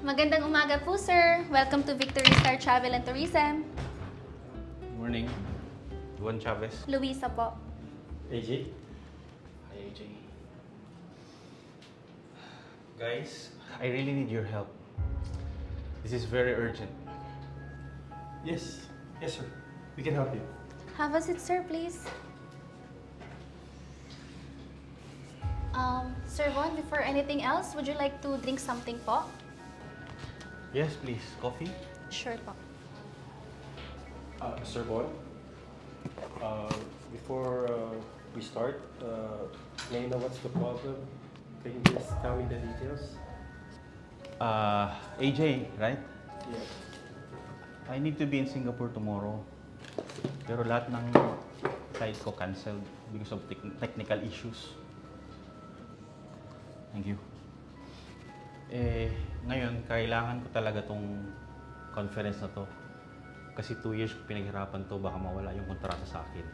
Magandang umaga po, sir. Welcome to Victory Star Travel and Tourism. Morning. Juan Chavez. Luisa po. AJ? Hi, AJ. Guys, I really need your help. This is very urgent. Yes. Yes, sir. We can help you. Have a seat, sir, please. Sir Von, before anything else, would you like to drink something po? Yes, please. Coffee? Sure po. Sir Bon, before we start, may I know what's the problem? Can you just tell me the details? AJ, right? Yeah. I need to be in Singapore tomorrow. Pero lahat ng flight ko canceled because of technical issues. Thank you. Ngayon, kailangan ko talaga tong conference na to. Kasi 2 years ko pinaghirapan to, baka mawala yung kontrata sa akin.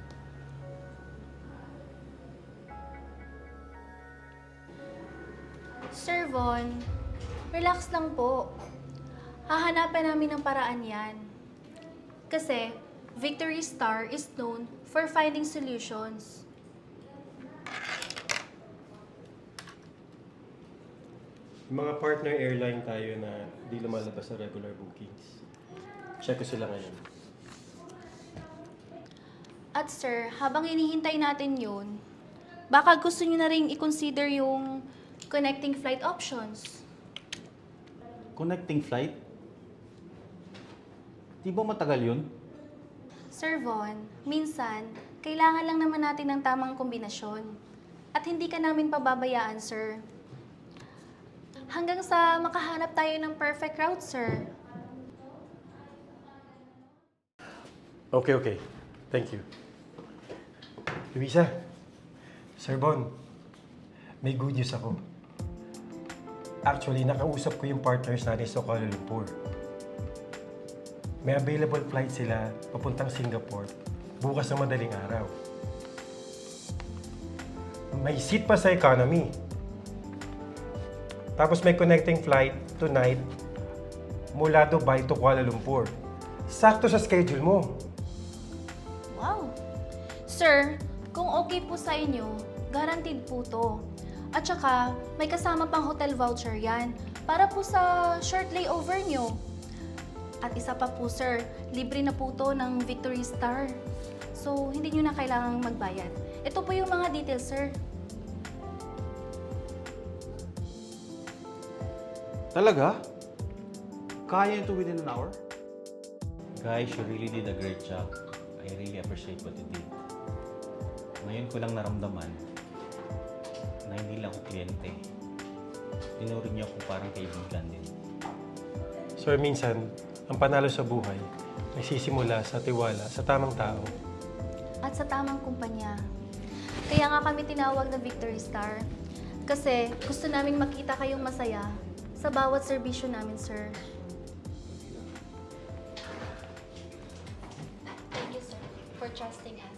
Sir Von, relax lang po. Hahanapan namin ng paraan yan. Kasi, Victory Star is known for finding solutions. Yung mga partner airline tayo na di lumalabas sa regular bookings. Check ko sila ngayon. At sir, habang hinihintay natin yun, baka gusto nyo na rin i-consider yung connecting flight options. Connecting flight? Di ba matagal yun? Sir Von, minsan, kailangan lang naman natin ng tamang kombinasyon. At hindi ka namin pababayaan, sir. Hanggang sa makahanap tayo ng perfect route, sir. Okay. Thank you. Luisa, Sir Bon, may good news ako. Actually, nakausap ko yung partners natin sa Kuala Lumpur. May available flight sila papuntang Singapore bukas ng madaling araw. May seat pa sa economy. Tapos may connecting flight tonight mula Dubai to Kuala Lumpur. Sakto sa schedule mo. Wow! Sir, kung okay po sa inyo, guaranteed po to. At saka, may kasama pang hotel voucher yan para po sa short layover nyo. At isa pa po, sir, libre na po to ng Victory Star. So, hindi nyo na kailangang magbayad. Ito po yung mga details, sir. Talaga? Kaya ito within an hour? Guys, you really did a great job. I really appreciate what you did. Ngayon ko lang naramdaman na hindi lang ako kliyente. Tinuring niyo ako parang kaibigan din. Sir, minsan, ang panalo sa buhay nagsisimula sa tiwala sa tamang tao. At sa tamang kumpanya. Kaya nga kami tinawag na Victory Star. Kasi gusto naming makita kayong masaya sa bawat serbisyo namin, sir. Thank you, sir, for trusting us.